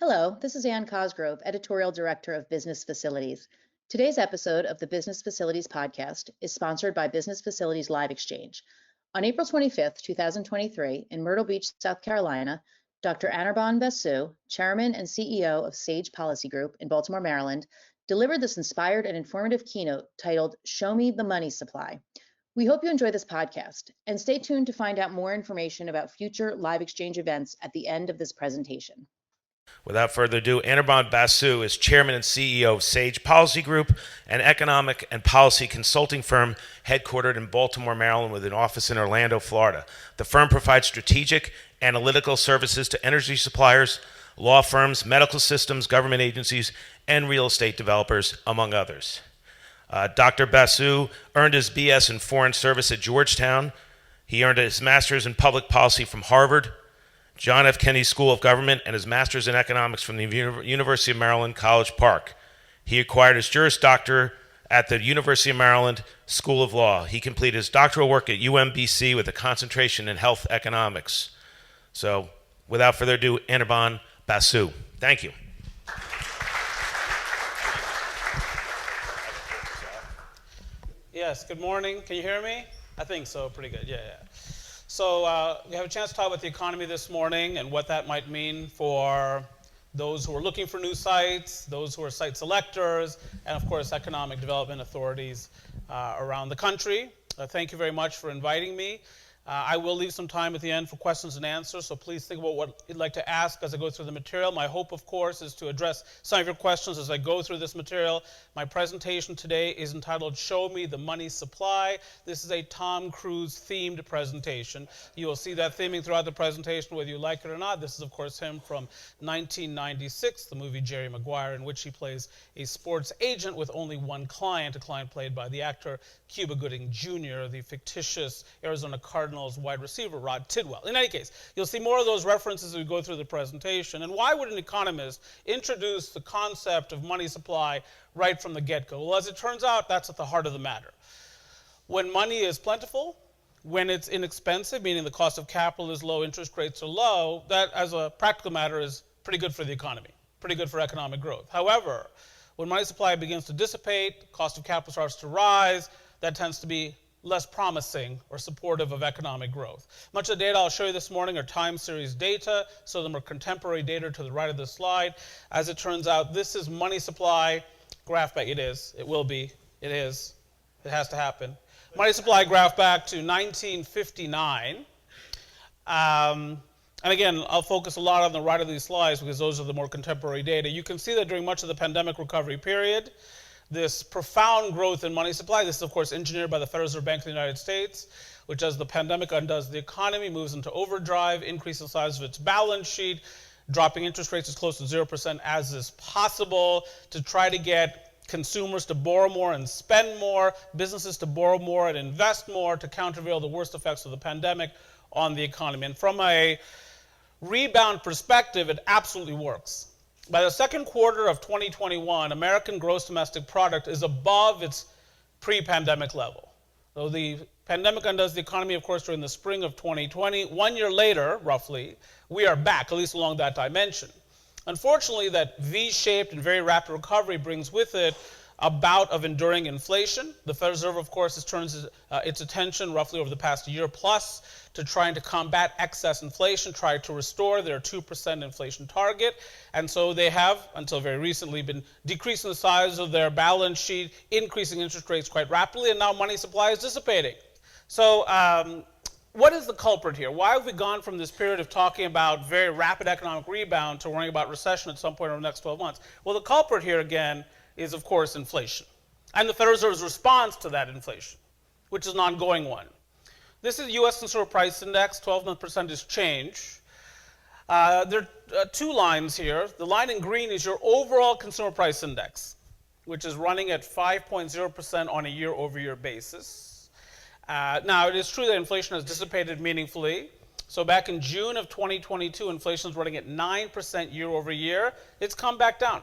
Hello, this is Ann Cosgrove, Editorial Director of Business Facilities. Today's episode of the Business Facilities podcast is sponsored by Business Facilities LiveXchange. On April 25th, 2023, in Myrtle Beach, South Carolina, Dr. Anirban Basu, Chairman and CEO of Sage Policy Group in Baltimore, Maryland, delivered this inspired and informative keynote titled Show Me the Money Supply. We hope you enjoy this podcast, and stay tuned to find out more information about future LiveXchange events at the end of this presentation. Without further ado, Anirban Basu is Chairman and CEO of Sage Policy Group, an economic and policy consulting firm headquartered in Baltimore, Maryland, with an office in Orlando, Florida. The firm provides strategic, analytical services to energy suppliers, law firms, medical systems, government agencies, and real estate developers, among others. Dr. Basu earned his BS in Foreign Service at Georgetown. He earned his master's in public policy from Harvard, John F. Kennedy School of Government, and his master's in economics from the University of Maryland, College Park. He acquired his Juris Doctor at the University of Maryland School of Law. He completed his doctoral work at UMBC with a concentration in health economics. So, without further ado, Anirban Basu. Thank you. Yes, good morning. Can you hear me? I think so, pretty good, yeah. So we have a chance to talk about the economy this morning and what that might mean for those who are looking for new sites, those who are site selectors, and of course economic development authorities around the country. Thank you very much for inviting me. I will leave some time at the end for questions and answers, so please think about what you'd like to ask as I go through the material. My hope, of course, is to address some of your questions as I go through this material. My presentation today is entitled Show Me the Money Supply. This is a Tom Cruise themed presentation. You will see that theming throughout the presentation, whether you like it or not. This is, of course, him from 1996, the movie Jerry Maguire, in which he plays a sports agent with only one client, a client played by the actor Cuba Gooding Jr., the fictitious Arizona Cardinals wide receiver Rod Tidwell. In any case, you'll see more of those references as we go through the presentation. And why would an economist introduce the concept of money supply right from the get-go? Well, as it turns out, that's at the heart of the matter. When money is plentiful, when it's inexpensive, meaning the cost of capital is low, interest rates are low, that as a practical matter is pretty good for the economy, pretty good for economic growth. However, when money supply begins to dissipate, cost of capital starts to rise, that tends to be less promising or supportive of economic growth. Much of the data I'll show you this morning are time series data, so them are contemporary data to the right of the slide. As it turns out, this is money supply graph back. It is, it will be, it is, it has to happen. Money supply graph back to 1959. And again, I'll focus a lot on the right of these slides because those are the more contemporary data. You can see that during much of the pandemic recovery period, this profound growth in money supply, this is of course engineered by the Federal Reserve Bank of the United States, which as the pandemic undoes the economy, moves into overdrive, increasing the size of its balance sheet, dropping interest rates as close to 0% as is possible to try to get consumers to borrow more and spend more, businesses to borrow more and invest more to countervail the worst effects of the pandemic on the economy. And from a rebound perspective, it absolutely works. By the second quarter of 2021, American gross domestic product is above its pre-pandemic level. Though the pandemic undoes the economy, of course, during the spring of 2020, 1 year later, roughly, we are back, at least along that dimension. Unfortunately, that V-shaped and very rapid recovery brings with it a bout of enduring inflation. The Federal Reserve, of course, has turned its attention roughly over the past year plus to trying to combat excess inflation, try to restore their 2% inflation target. And so they have, until very recently, been decreasing the size of their balance sheet, increasing interest rates quite rapidly, and now money supply is dissipating. So what is the culprit here? Why have we gone from this period of talking about very rapid economic rebound to worrying about recession at some point over the next 12 months? Well, the culprit here, again, is, of course, inflation. And the Federal Reserve's response to that inflation, which is an ongoing one. This is the U.S. Consumer Price Index, 12-month percentage change. There are two lines here. The line in green is your overall Consumer Price Index, which is running at 5.0% on a year-over-year basis. Now, it is true that inflation has dissipated meaningfully. So back in June of 2022, inflation is running at 9% year over year. It's come back down.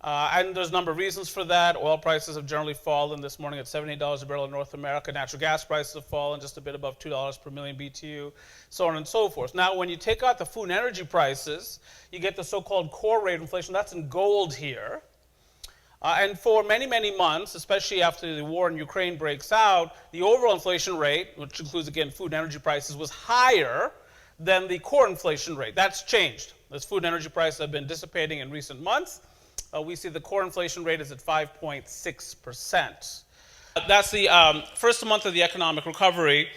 And there's a number of reasons for that. Oil prices have generally fallen this morning at $78 a barrel in North America. Natural gas prices have fallen just a bit above $2 per million BTU, so on and so forth. Now, when you take out the food and energy prices, you get the so-called core rate of inflation. That's in gold here. And for many, many months, especially after the war in Ukraine breaks out, the overall inflation rate, which includes, again, food and energy prices, was higher than the core inflation rate. That's changed. As food and energy prices have been dissipating in recent months, we see the core inflation rate is at 5.6%. That's the first month of the economic recovery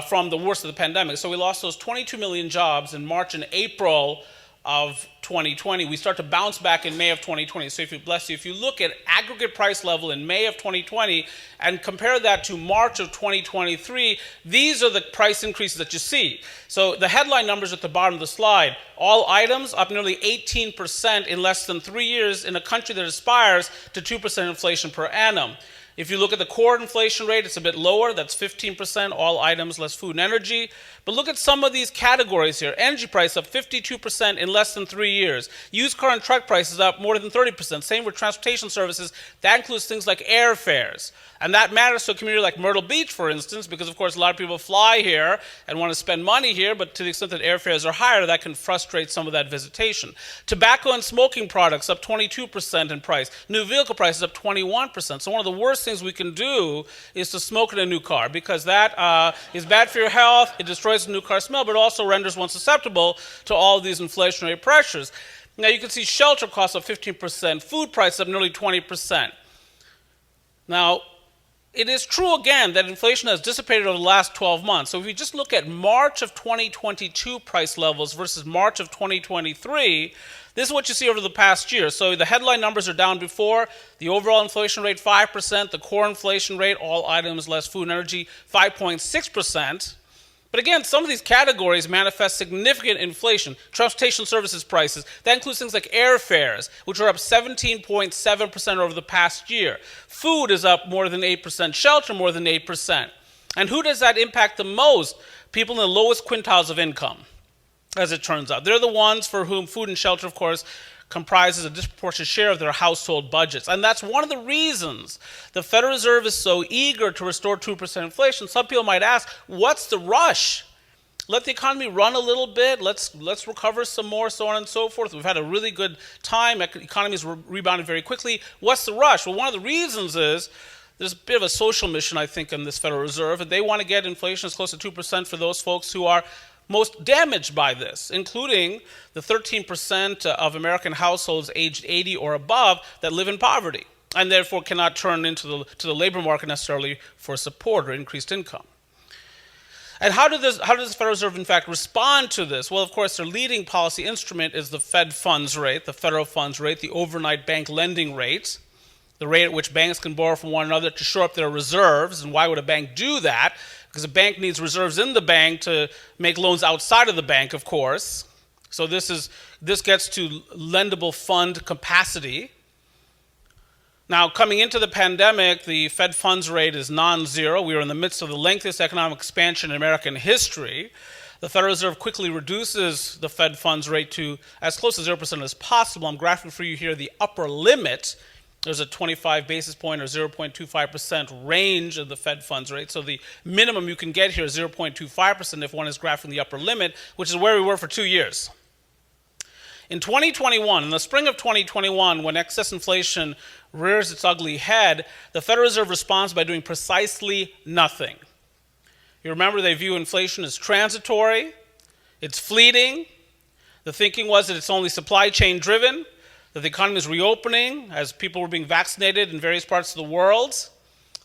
from the worst of the pandemic. So we lost those 22 million jobs in March and April of 2020. We start to bounce back in May of 2020. So if you look at aggregate price level in May of 2020 and compare that to March of 2023, these are the price increases that you see. So the headline numbers at the bottom of the slide, all items up nearly 18% in less than 3 years in a country that aspires to 2% inflation per annum. If you look at the core inflation rate, it's a bit lower. That's 15%, all items less food and energy. But look at some of these categories here. Energy price up 52% in less than 3 years. Used car and truck prices up more than 30%. Same with transportation services. That includes things like airfares. And that matters to a community like Myrtle Beach, for instance, because, of course, a lot of people fly here and want to spend money here, but to the extent that airfares are higher, that can frustrate some of that visitation. Tobacco and smoking products up 22% in price. New vehicle prices up 21%. So one of the worst things we can do is to smoke in a new car, because that is bad for your health, it destroys the new car smell, but also renders one susceptible to all of these inflationary pressures. Now you can see shelter costs up 15%, food prices up nearly 20%. Now, it is true, again, that inflation has dissipated over the last 12 months. So if you just look at March of 2022 price levels versus March of 2023, this is what you see over the past year. So the headline numbers are down before. The overall inflation rate, 5%. The core inflation rate, all items less food and energy, 5.6%. But again, some of these categories manifest significant inflation. Transportation services prices, that includes things like airfares, which are up 17.7% over the past year. Food is up more than 8%, shelter more than 8%. And who does that impact the most? People in the lowest quintiles of income, as it turns out. They're the ones for whom food and shelter, of course, comprises a disproportionate share of their household budgets. And that's one of the reasons the Federal Reserve is so eager to restore 2% inflation. Some people might ask, what's the rush? Let the economy run a little bit. Let's recover some more, so on and so forth. We've had a really good time. Economies rebounded very quickly. What's the rush? Well, one of the reasons is there's a bit of a social mission, I think, in this Federal Reserve, and they want to get inflation as close to 2% for those folks who are most damaged by this, including the 13% of American households aged 80 or above that live in poverty and therefore cannot turn into the labor market necessarily for support or increased income. And how does the Federal Reserve, in fact, respond to this? Well, of course, their leading policy instrument is the Fed funds rate, the federal funds rate, the overnight bank lending rate, the rate at which banks can borrow from one another to shore up their reserves. And why would a bank do that? Because a bank needs reserves in the bank to make loans outside of the bank, of course. So this gets to lendable fund capacity. Now, coming into the pandemic, the Fed funds rate is non-zero. We are in the midst of the lengthiest economic expansion in American history. The Federal Reserve quickly reduces the Fed funds rate to as close to 0% as possible. I'm graphing for you here the upper limit. There's a 25 basis point or 0.25% range of the Fed funds rate. So the minimum you can get here is 0.25% if one is graphing the upper limit, which is where we were for 2 years. In 2021, in the spring of 2021, when excess inflation rears its ugly head, the Federal Reserve responds by doing precisely nothing. You remember they view inflation as transitory, it's fleeting. The thinking was that it's only supply chain driven, that the economy is reopening as people were being vaccinated in various parts of the world.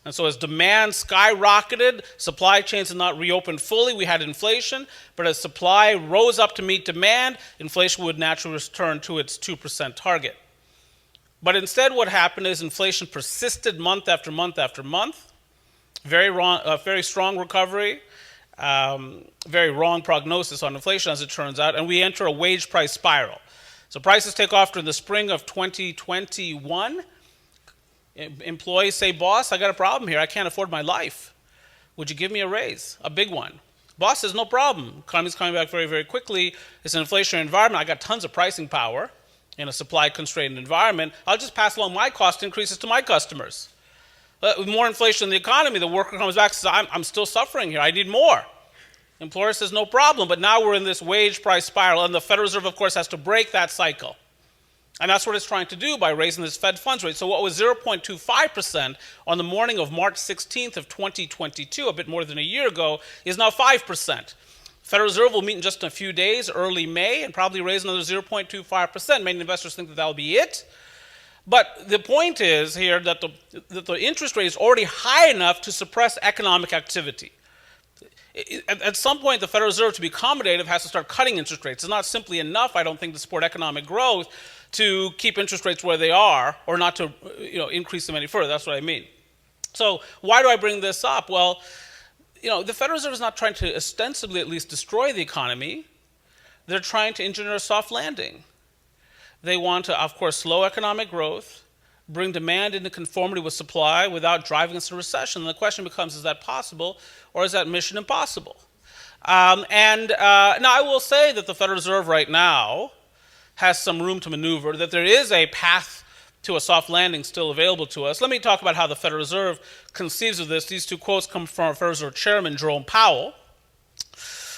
And so as demand skyrocketed, supply chains had not reopened fully. We had inflation, but as supply rose up to meet demand, inflation would naturally return to its 2% target. But instead what happened is inflation persisted month after month after month. Very strong recovery, very wrong prognosis on inflation as it turns out, and we enter a wage price spiral. So prices take off during the spring of 2021. Employees say, boss, I got a problem here. I can't afford my life. Would you give me a raise? A big one. Boss says, no problem. Economy's coming back very, very quickly. It's an inflationary environment. I got tons of pricing power. in a supply-constrained environment, I'll just pass along my cost increases to my customers. With more inflation in the economy, the worker comes back and says, I'm still suffering here. I need more. Employer says, no problem. But now we're in this wage price spiral, and the Federal Reserve, of course, has to break that cycle. And that's what it's trying to do by raising this Fed funds rate. So what was 0.25% on the morning of March 16th of 2022, a bit more than a year ago, is now 5%. Federal Reserve will meet in just a few days, early May, and probably raise another 0.25%. Many investors think that will be it. But the point is here that the interest rate is already high enough to suppress economic activity. At some point, the Federal Reserve, to be accommodative, has to start cutting interest rates. It's not simply enough, I don't think, to support economic growth to keep interest rates where they are or not to increase them any further. That's what I mean. So why do I bring this up? Well, the Federal Reserve is not trying to ostensibly at least destroy the economy. They're trying to engineer a soft landing. They want to, of course, slow economic growth, bring demand into conformity with supply without driving us into recession. And the question becomes, is that possible, or is that mission impossible? Now I will say that the Federal Reserve right now has some room to maneuver, that there is a path to a soft landing still available to us. Let me talk about how the Federal Reserve conceives of this. These two quotes come from Federal Reserve Chairman Jerome Powell,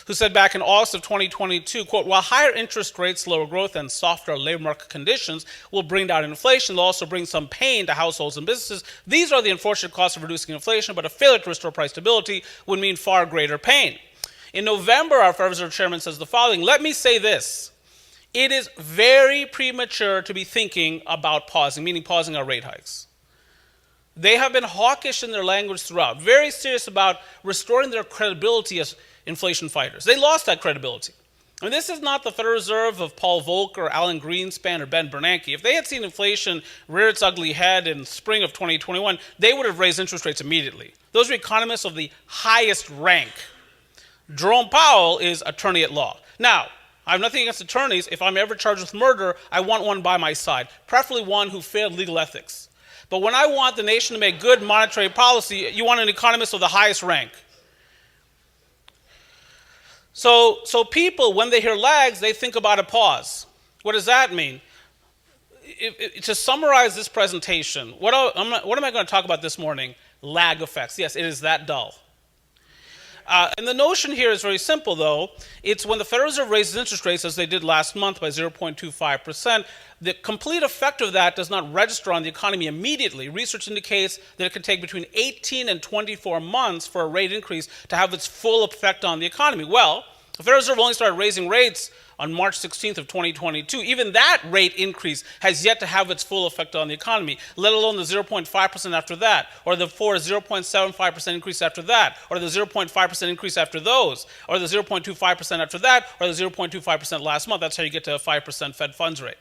who said back in August of 2022, quote, while higher interest rates, lower growth, and softer labor market conditions will bring down inflation, they'll also bring some pain to households and businesses. These are the unfortunate costs of reducing inflation, but a failure to restore price stability would mean far greater pain. In November, our Federal Reserve Chairman says the following, let me say this. It is very premature to be thinking about pausing, meaning pausing our rate hikes. They have been hawkish in their language throughout, very serious about restoring their credibility as inflation fighters. They lost that credibility. I mean, this is not the Federal Reserve of Paul Volcker or Alan Greenspan or Ben Bernanke. If they had seen inflation rear its ugly head in spring of 2021, they would have raised interest rates immediately. Those are economists of the highest rank. Jerome Powell is attorney at law. Now, I have nothing against attorneys. If I'm ever charged with murder, I want one by my side, preferably one who failed legal ethics. But when I want the nation to make good monetary policy, you want an economist of the highest rank. So people, when they hear lags, they think about a pause. What does that mean? To summarize this presentation, what am I going to talk about this morning? Lag effects. Yes, it is that dull. And the notion here is very simple, though. It's when the Federal Reserve raises interest rates, as they did last month by 0.25%, the complete effect of that does not register on the economy immediately. Research indicates that it can take between 18 and 24 months for a rate increase to have its full effect on the economy. Well, the Federal Reserve only started raising rates on March 16th of 2022. Even that rate increase has yet to have its full effect on the economy, let alone the 0.5% after that, or the 0.75% increase after that, or the 0.5% increase after those, or the 0.25% after that, or the 0.25% last month. That's how you get to a 5% Fed funds rate.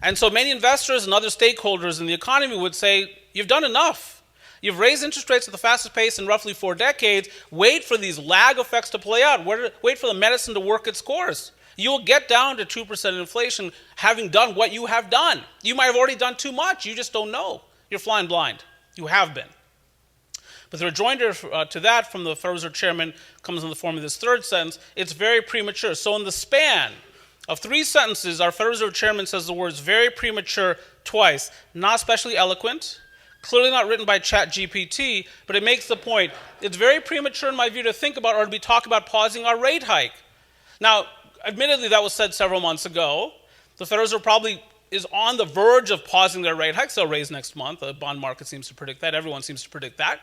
And so many investors and other stakeholders in the economy would say, you've done enough. You've raised interest rates at the fastest pace in roughly 4 decades. Wait for these lag effects to play out. Wait for the medicine to work its course. You will get down to 2% inflation having done what you have done. You might have already done too much. You just don't know. You're flying blind. You have been. But the rejoinder to that from the Federal Reserve Chairman comes in the form of this third sentence. It's very premature. So in the span of 3 sentences, our Federal Reserve Chairman says the words very premature twice. Not especially eloquent. Clearly not written by ChatGPT, but it makes the point. It's very premature, in my view, to think about or to be talking about pausing our rate hike. Now, admittedly, that was said several months ago. The Federal Reserve probably is on the verge of pausing their rate hikes. They'll raise next month. The bond market seems to predict that. Everyone seems to predict that.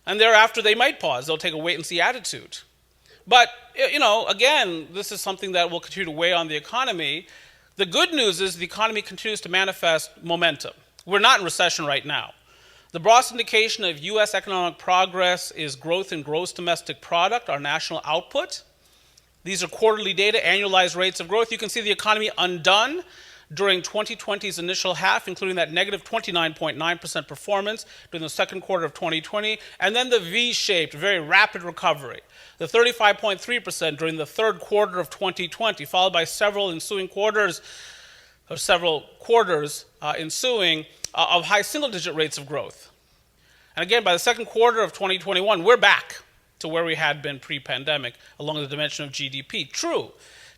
And thereafter, they might pause. They'll take a wait-and-see attitude. But, again, this is something that will continue to weigh on the economy. The good news is the economy continues to manifest momentum. We're not in recession right now. The broadest indication of U.S. economic progress is growth in gross domestic product, our national output. These are quarterly data, annualized rates of growth. You can see the economy undone during 2020's initial half, including that negative 29.9% performance during the second quarter of 2020, and then the V-shaped, very rapid recovery, the 35.3% during the third quarter of 2020, followed by several quarters ensuing of high single-digit rates of growth. And again, by the second quarter of 2021, we're back to where we had been pre-pandemic along the dimension of GDP. True,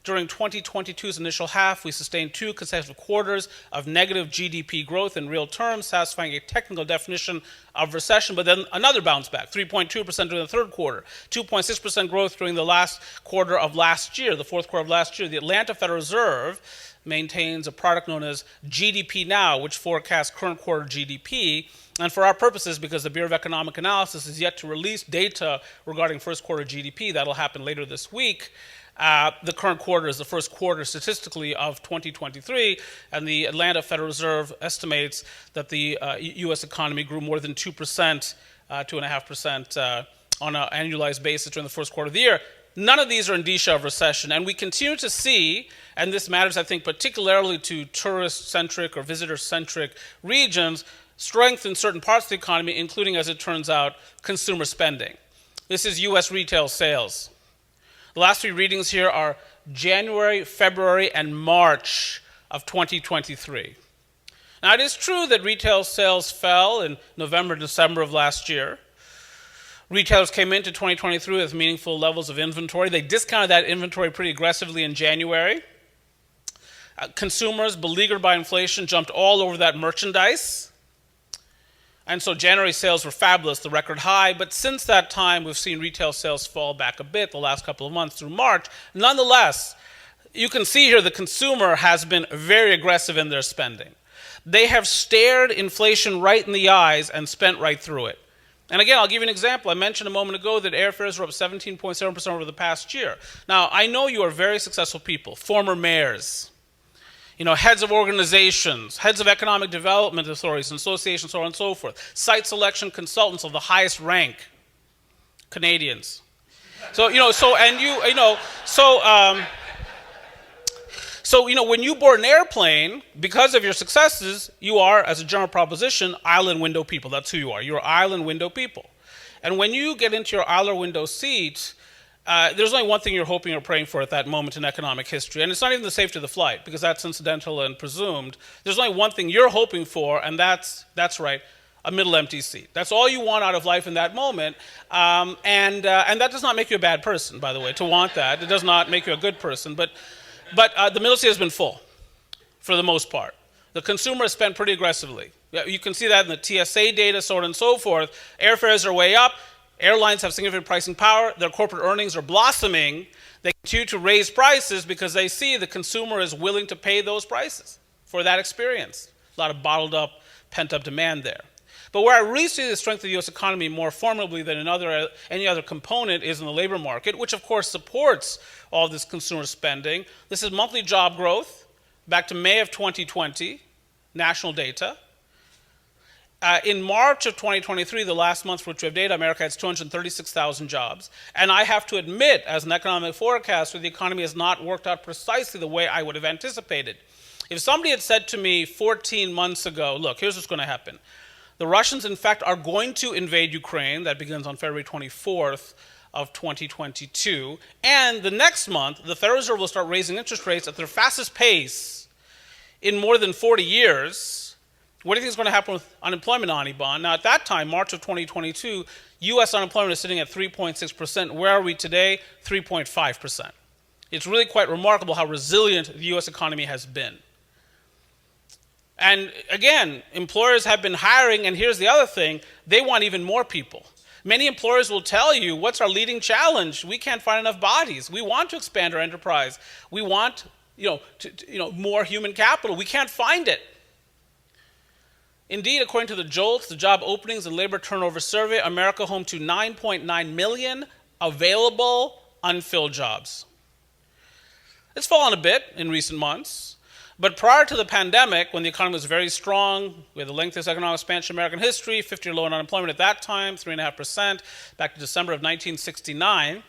During 2022's initial half, we sustained 2 consecutive quarters of negative GDP growth in real terms, satisfying a technical definition of recession, but then another bounce back, 3.2% during the third quarter, 2.6% growth during the last quarter of last year, the fourth quarter of last year. The Atlanta Federal Reserve maintains a product known as GDP Now, which forecasts current quarter GDP. And for our purposes, because the Bureau of Economic Analysis is yet to release data regarding first quarter GDP, that'll happen later this week, the current quarter is the first quarter statistically of 2023, and the Atlanta Federal Reserve estimates that the U.S. economy grew more than 2%, 2.5% on an annualized basis during the first quarter of the year. None of these are indicia of recession, and we continue to see, and this matters, I think, particularly to tourist-centric or visitor-centric regions, strength in certain parts of the economy, including, as it turns out, consumer spending. This is U.S. retail sales. The last 3 readings here are January, February, and March of 2023. Now, it is true that retail sales fell in November, December of last year. Retailers came into 2023 with meaningful levels of inventory. They discounted that inventory pretty aggressively in January. Consumers, beleaguered by inflation, jumped all over that merchandise. And so January sales were fabulous, the record high, but since that time we've seen retail sales fall back a bit the last couple of months through March. Nonetheless, you can see here the consumer has been very aggressive in their spending. They have stared inflation right in the eyes and spent right through it. And again, I'll give you an example. I mentioned a moment ago that airfares were up 17.7% over the past year. Now, I know you are very successful people, former mayors, heads of organizations, heads of economic development authorities and associations, so on and so forth, site selection consultants of the highest rank, Canadians. So when you board an airplane, because of your successes, you are, as a general proposition, aisle and window people. That's who you are. You're aisle and window people. And when you get into your aisle or window seat, there's only one thing you're hoping or praying for at that moment in economic history, and it's not even the safety of the flight, because that's incidental and presumed. There's only one thing you're hoping for, and that's right, a middle empty seat. That's all you want out of life in that moment, and that does not make you a bad person, by the way, to want that. It does not make you a good person, but the middle seat has been full, for the most part. The consumer has spent pretty aggressively. You can see that in the TSA data, so on and so forth. Airfares are way up. Airlines have significant pricing power. Their corporate earnings are blossoming. They continue to raise prices because they see the consumer is willing to pay those prices for that experience. A lot of bottled up, pent up demand there. But where I really see the strength of the U.S. economy more formidably than in any other component is in the labor market, which of course supports all this consumer spending. This is monthly job growth back to May of 2020, national data. In March of 2023, the last month for which we have data, America has 236,000 jobs. And I have to admit, as an economic forecaster, the economy has not worked out precisely the way I would have anticipated. If somebody had said to me 14 months ago, look, here's what's going to happen. The Russians, in fact, are going to invade Ukraine. That begins on February 24th of 2022. And the next month, the Federal Reserve will start raising interest rates at their fastest pace in more than 40 years. What do you think is going to happen with unemployment, Anirban? Now, at that time, March of 2022, U.S. unemployment is sitting at 3.6%. Where are we today? 3.5%. It's really quite remarkable how resilient the U.S. economy has been. And again, employers have been hiring, and here's the other thing, they want even more people. Many employers will tell you, what's our leading challenge? We can't find enough bodies. We want to expand our enterprise. We want more human capital. We can't find it. Indeed, according to the JOLTS, the Job Openings and Labor Turnover Survey, America home to 9.9 million available unfilled jobs. It's fallen a bit in recent months, but prior to the pandemic, when the economy was very strong, we had the lengthiest economic expansion in American history, 50-year low in unemployment at that time, 3.5%, back to December of 1969,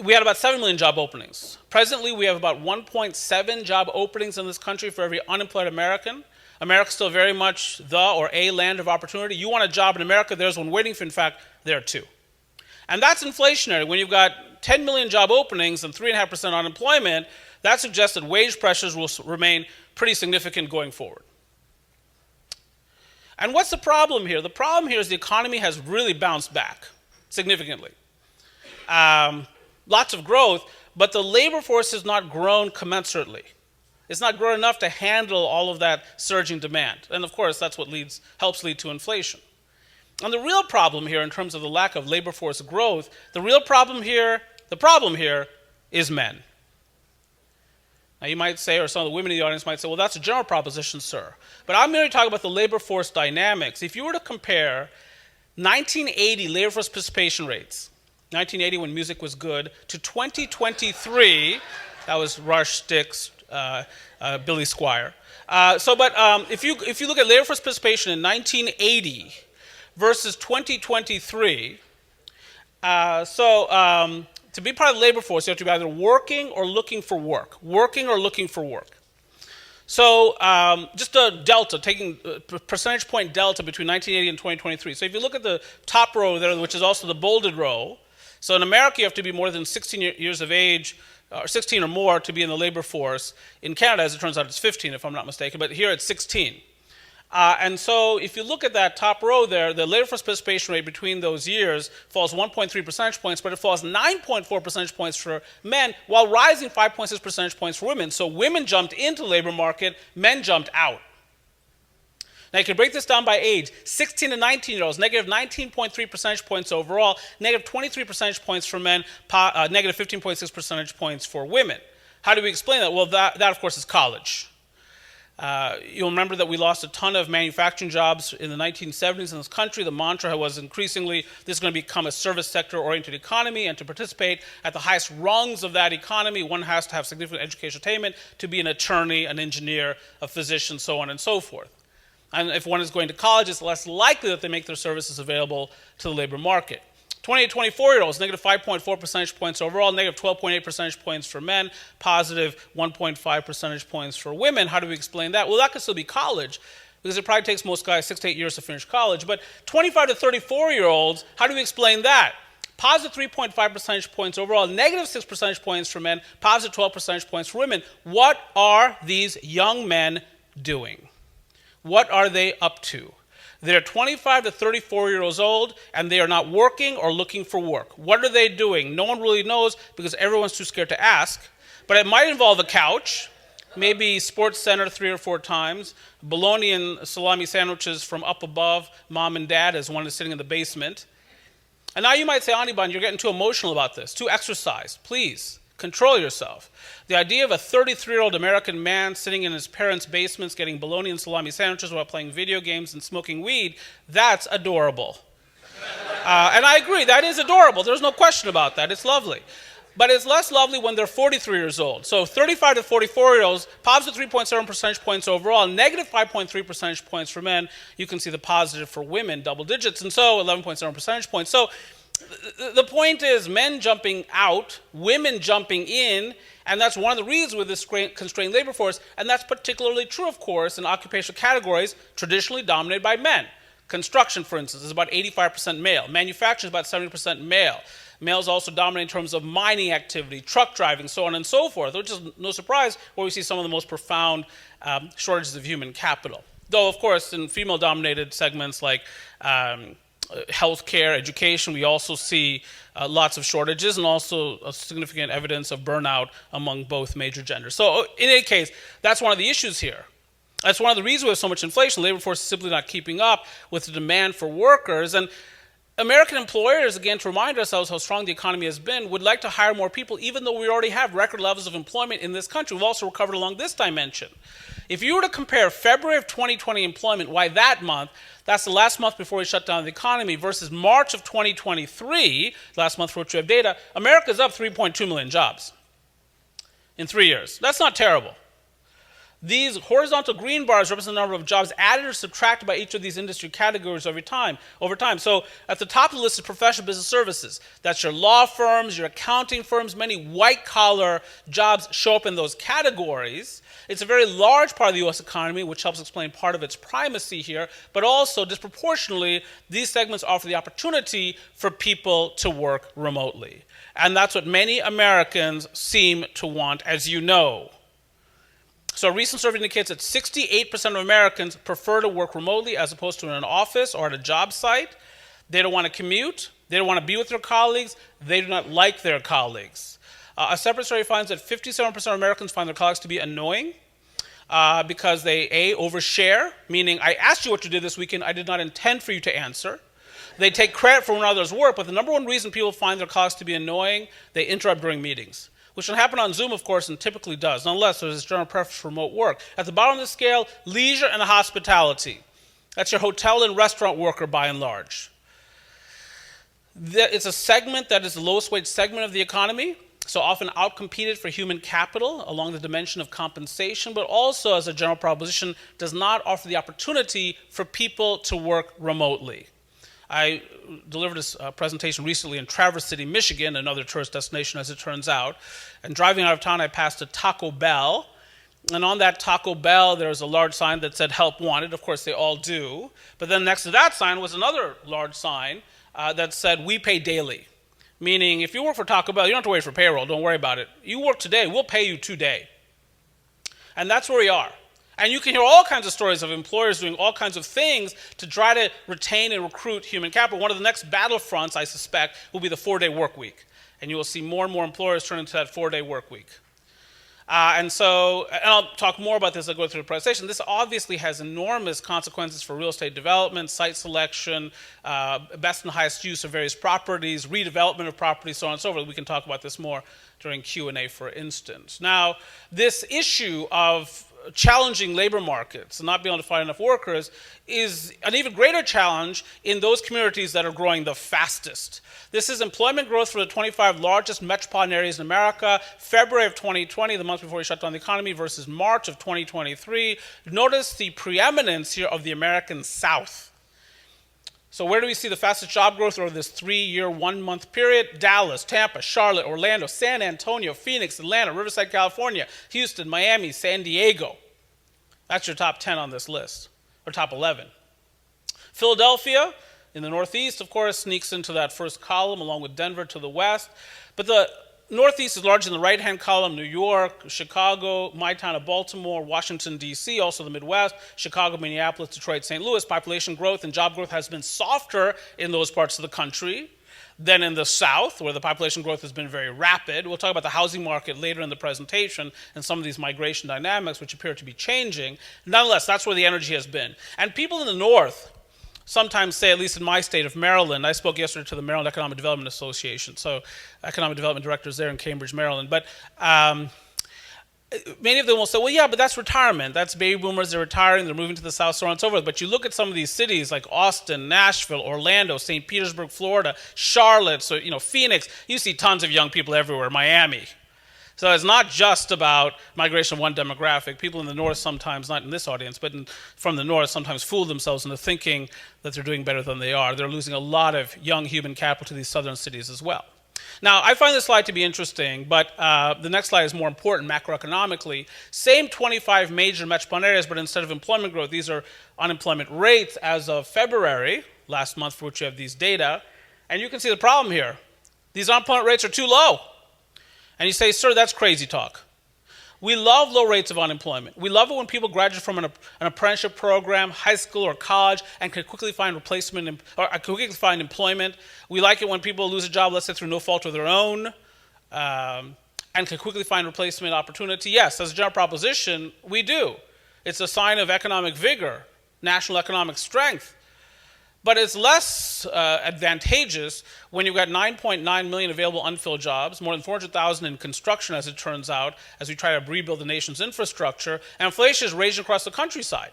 we had about 7 million job openings. Presently, we have about 1.7 job openings in this country for every unemployed American. America's still very much the or a land of opportunity. You want a job in America, there's one waiting for you. In fact, there are 2. And that's inflationary. When you've got 10 million job openings and 3.5% unemployment, that suggests that wage pressures will remain pretty significant going forward. And what's the problem here? The problem here is the economy has really bounced back significantly. Lots of growth, but the labor force has not grown commensurately. It's not grown enough to handle all of that surging demand. And of course, that's what helps lead to inflation. And the real problem here, in terms of the lack of labor force growth, the problem here is men. Now you might say, or some of the women in the audience might say, well, that's a general proposition, sir. But I'm going to talk about the labor force dynamics. If you were to compare 1980 labor force participation rates, 1980 when music was good, to 2023, that was Rush, Styx, Billy Squier. If you look at labor force participation in 1980 versus 2023, to be part of the labor force, you have to be either working or looking for work. Working or looking for work. So just a delta, taking a percentage point delta between 1980 and 2023. So if you look at the top row there, which is also the bolded row, so in America you have to be more than 16 years of age, or 16 or more to be in the labor force. In Canada, as it turns out, it's 15 if I'm not mistaken, but here it's 16. And so if you look at that top row there, the labor force participation rate between those years falls 1.3 percentage points, but it falls 9.4 percentage points for men, while rising 5.6 percentage points for women. So women jumped into the labor market, men jumped out. Now you can break this down by age. 16 to 19-year-olds, negative 19.3 percentage points overall, negative 23 percentage points for men, negative 15.6 percentage points for women. How do we explain that? Well, that of course is college. You'll remember that we lost a ton of manufacturing jobs in the 1970s in this country. The mantra was increasingly, this is going to become a service sector-oriented economy, and to participate at the highest rungs of that economy, one has to have significant educational attainment to be an attorney, an engineer, a physician, so on and so forth. And if one is going to college, it's less likely that they make their services available to the labor market. 28 to 24-year-olds, negative 5.4 percentage points overall, negative 12.8 percentage points for men, positive 1.5 percentage points for women. How do we explain that? Well, that could still be college, because it probably takes most guys 6 to 8 years to finish college. But 25 to 34-year-olds, how do we explain that? Positive 3.5 percentage points overall, negative 6 percentage points for men, positive 12 percentage points for women. What are these young men doing? What are they up to? They're 25 to 34 years old, and they are not working or looking for work. What are they doing? No one really knows, because everyone's too scared to ask. But it might involve a couch, maybe Sports Center 3 or 4 times, bologna and salami sandwiches from up above, mom and dad, as one is sitting in the basement. And now you might say, Anirban, you're getting too emotional about this, too exercised. Please, control yourself. The idea of a 33-year-old American man sitting in his parents' basements getting bologna and salami sandwiches while playing video games and smoking weed, that's adorable. And I agree, that is adorable. There's no question about that. It's lovely. But it's less lovely when they're 43 years old. So 35 to 44-year-olds, positive 3.7 percentage points overall, negative 5.3 percentage points for men. You can see the positive for women, double digits, and so 11.7 percentage points. So the point is men jumping out, women jumping in, and that's one of the reasons with this constrained labor force, and that's particularly true, of course, in occupational categories traditionally dominated by men. Construction, for instance, is about 85% male. Manufacturing is about 70% male. Males also dominate in terms of mining activity, truck driving, so on and so forth, which is no surprise where we see some of the most profound shortages of human capital. Though, of course, in female-dominated segments like healthcare, education, we also see lots of shortages and also a significant evidence of burnout among both major genders. So in any case, that's one of the issues here. That's one of the reasons we have so much inflation. The labor force is simply not keeping up with the demand for workers. And American employers, again, to remind ourselves how strong the economy has been, would like to hire more people, even though we already have record levels of employment in this country. We've also recovered along this dimension. If you were to compare February of 2020 employment, why that month, that's the last month before we shut down the economy, versus March of 2023, last month for which we have data, America's up 3.2 million jobs in 3 years. That's not terrible. These horizontal green bars represent the number of jobs added or subtracted by each of these industry categories over time. So at the top of the list is professional business services. That's your law firms, your accounting firms. Many white-collar jobs show up in those categories. It's a very large part of the U.S. economy, which helps explain part of its primacy here, but also disproportionately, these segments offer the opportunity for people to work remotely. And that's what many Americans seem to want, as you know. So a recent survey indicates that 68% of Americans prefer to work remotely as opposed to in an office or at a job site. They don't want to commute. They don't want to be with their colleagues. They do not like their colleagues. A separate study finds that 57% of Americans find their colleagues to be annoying because they, A, overshare, meaning I asked you what you did this weekend, I did not intend for you to answer. They take credit for when others work, but the number one reason people find their colleagues to be annoying, they interrupt during meetings, which can happen on Zoom, of course, and typically does. Nonetheless, there's this general preference for remote work. At the bottom of the scale, leisure and hospitality. That's your hotel and restaurant worker by and large. It's a segment that is the lowest wage segment of the economy, so often outcompeted for human capital along the dimension of compensation, but also as a general proposition does not offer the opportunity for people to work remotely. I delivered a presentation recently in Traverse City, Michigan, another tourist destination as it turns out, and driving out of town I passed a Taco Bell, and on that Taco Bell there was a large sign that said help wanted. Of course they all do, but then next to that sign was another large sign that said we pay daily. Meaning, if you work for Taco Bell, you don't have to wait for payroll. Don't worry about it. You work today, we'll pay you today. And that's where we are. And you can hear all kinds of stories of employers doing all kinds of things to try to retain and recruit human capital. One of the next battlefronts, I suspect, will be the 4-day work week. And you will see more and more employers turn into that 4-day work week. And I'll talk more about this as I go through the presentation. This obviously has enormous consequences for real estate development, site selection, best and highest use of various properties, redevelopment of properties, so on and so forth. We can talk about this more during Q&A, for instance. Now, this issue of challenging labor markets and not being able to find enough workers is an even greater challenge in those communities that are growing the fastest. This is employment growth for the 25 largest metropolitan areas in America, February of 2020, the month before we shut down the economy, versus March of 2023. Notice the preeminence here of the American South. So where do we see the fastest job growth over this 3-year, 1-month period? Dallas, Tampa, Charlotte, Orlando, San Antonio, Phoenix, Atlanta, Riverside, California, Houston, Miami, San Diego. That's your top 10 on this list, or top 11. Philadelphia, in the Northeast, of course, sneaks into that first column along with Denver to the west. But the Northeast is largely in the right-hand column: New York, Chicago, my town of Baltimore, Washington, D.C., also the Midwest, Chicago, Minneapolis, Detroit, St. Louis. Population growth and job growth has been softer in those parts of the country than in the South, where the population growth has been very rapid. We'll talk about the housing market later in the presentation and some of these migration dynamics which appear to be changing. Nonetheless, that's where the energy has been. And people in the North sometimes say, at least in my state of Maryland, I spoke yesterday to the Maryland Economic Development Association, so economic development directors there in Cambridge, Maryland, but many of them will say, well, yeah, but that's retirement. That's baby boomers, they're retiring, they're moving to the South, so on and so forth. But you look at some of these cities like Austin, Nashville, Orlando, St. Petersburg, Florida, Charlotte, so Phoenix, you see tons of young people everywhere, Miami. So it's not just about migration of one demographic. People in the North sometimes, not in this audience, but from the North sometimes fool themselves into thinking that they're doing better than they are. They're losing a lot of young human capital to these southern cities as well. Now, I find this slide to be interesting, but the next slide is more important macroeconomically. Same 25 major metropolitan areas, but instead of employment growth, these are unemployment rates as of February, last month for which you have these data. And you can see the problem here. These unemployment rates are too low. And you say, sir, that's crazy talk. We love low rates of unemployment. We love it when people graduate from an apprenticeship program, high school or college, and can quickly find replacement or quickly find employment. We like it when people lose a job, let's say through no fault of their own, and can quickly find replacement opportunity. Yes, as a general proposition, we do. It's a sign of economic vigor, national economic strength. But it's less advantageous when you've got 9.9 million available unfilled jobs, more than 400,000 in construction, as it turns out, as we try to rebuild the nation's infrastructure, and inflation is raging across the countryside.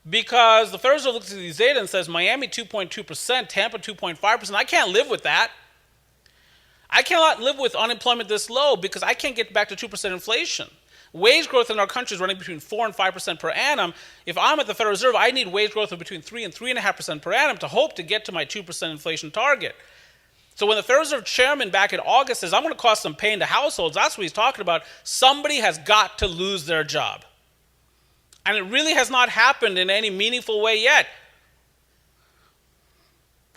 Because the Federal Reserve looks at these data and says, Miami 2.2%, Tampa 2.5%, I can't live with that. I cannot live with unemployment this low because I can't get back to 2% inflation. Wage growth in our country is running between 4 and 5% per annum. If I'm at the Federal Reserve, I need wage growth of between 3 and 3.5% per annum to hope to get to my 2% inflation target. So when the Federal Reserve chairman back in August says, I'm going to cause some pain to households, that's what he's talking about. Somebody has got to lose their job. And it really has not happened in any meaningful way yet.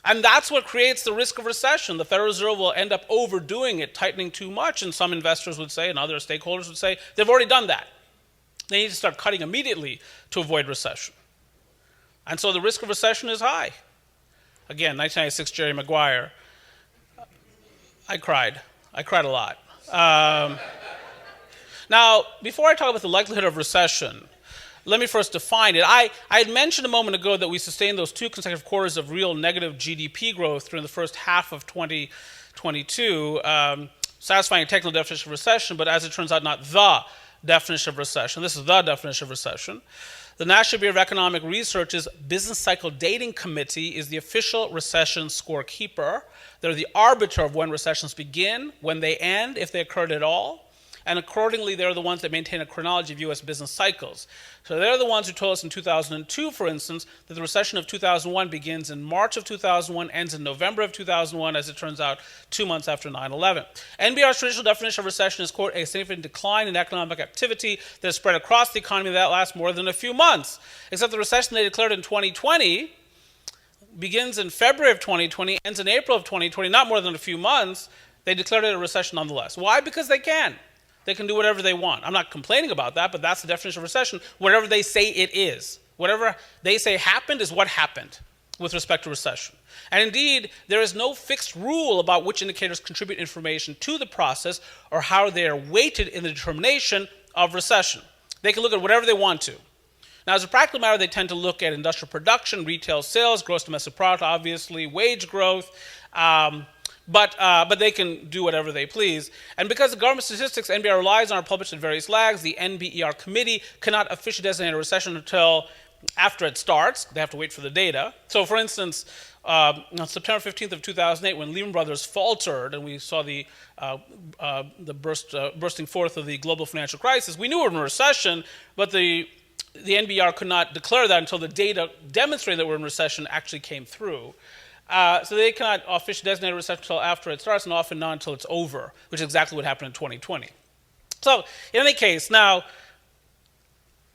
And that's what creates the risk of recession. The Federal Reserve will end up overdoing it, tightening too much, and some investors would say, and other stakeholders would say, they've already done that. They need to start cutting immediately to avoid recession. And so the risk of recession is high. Again, 1996, Jerry Maguire. I cried a lot. Now, before I talk about the likelihood of recession, let me first define it. I had mentioned a moment ago that we sustained those 2 consecutive quarters of real negative GDP growth during the first half of 2022, satisfying a technical definition of recession, but as it turns out, not the definition of recession. This is the definition of recession. The National Bureau of Economic Research's Business Cycle Dating Committee is the official recession scorekeeper. They're the arbiter of when recessions begin, when they end, if they occurred at all. And accordingly, they're the ones that maintain a chronology of U.S. business cycles. So they're the ones who told us in 2002, for instance, that the recession of 2001 begins in March of 2001, ends in November of 2001, as it turns out, 2 months after 9/11. NBR's traditional definition of recession is, quote, a significant decline in economic activity that is spread across the economy that lasts more than a few months. Except the recession they declared in 2020 begins in February of 2020, ends in April of 2020, not more than a few months. They declared it a recession nonetheless. Why? Because they can. They can do whatever they want. I'm not complaining about that, but that's the definition of recession. Whatever they say it is. Whatever they say happened is what happened with respect to recession. And indeed, there is no fixed rule about which indicators contribute information to the process or how they are weighted in the determination of recession. They can look at whatever they want to. Now, as a practical matter, they tend to look at industrial production, retail sales, gross domestic product, obviously, wage growth, but they can do whatever they please. And because the government statistics NBR relies on are published at various lags, the NBER committee cannot officially designate a recession until after it starts. They have to wait for the data. So, for instance, on September 15th of 2008, when Lehman Brothers faltered and we saw the bursting forth of the global financial crisis, we knew we were in a recession, but the NBER could not declare that until the data demonstrating that we're in recession actually came through. So they cannot officially designate a recession until after it starts, and often not until it's over, which is exactly what happened in 2020. So in any case, now,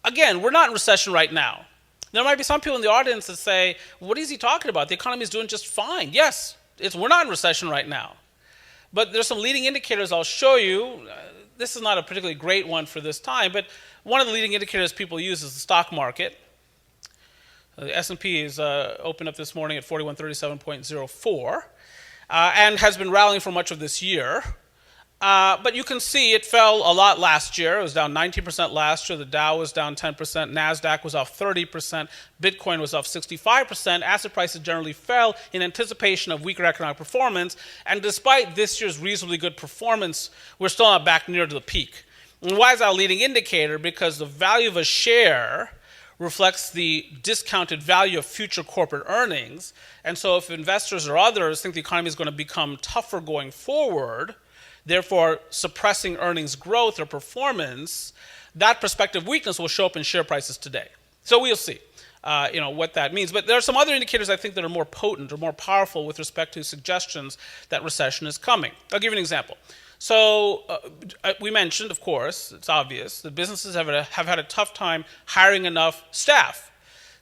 again, we're not in recession right now. There might be some people in the audience that say, what is he talking about? The economy is doing just fine. Yes, we're not in recession right now. But there's some leading indicators I'll show you. This is not a particularly great one for this time, but one of the leading indicators people use is the stock market. The S&P is opened up this morning at 4137.04 and has been rallying for much of this year. But you can see it fell a lot last year. It was down 19% last year. The Dow was down 10%. NASDAQ was off 30%. Bitcoin was off 65%. Asset prices generally fell in anticipation of weaker economic performance. And despite this year's reasonably good performance, we're still not back near to the peak. And why is that a leading indicator? Because the value of a share reflects the discounted value of future corporate earnings. And so if investors or others think the economy is going to become tougher going forward, therefore suppressing earnings growth or performance, that prospective weakness will show up in share prices today. So we'll see what that means. But there are some other indicators I think that are more potent or more powerful with respect to suggestions that recession is coming. I'll give you an example. So we mentioned, of course, it's obvious, that businesses have had a tough time hiring enough staff.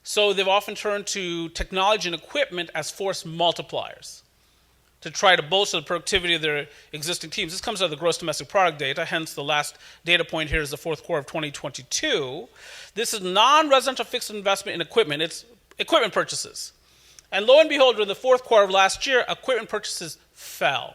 So they've often turned to technology and equipment as force multipliers to try to bolster the productivity of their existing teams. This comes out of the gross domestic product data, hence the last data point here is the fourth quarter of 2022. This is non-residential fixed investment in equipment. It's equipment purchases. And lo and behold, during the fourth quarter of last year, equipment purchases fell.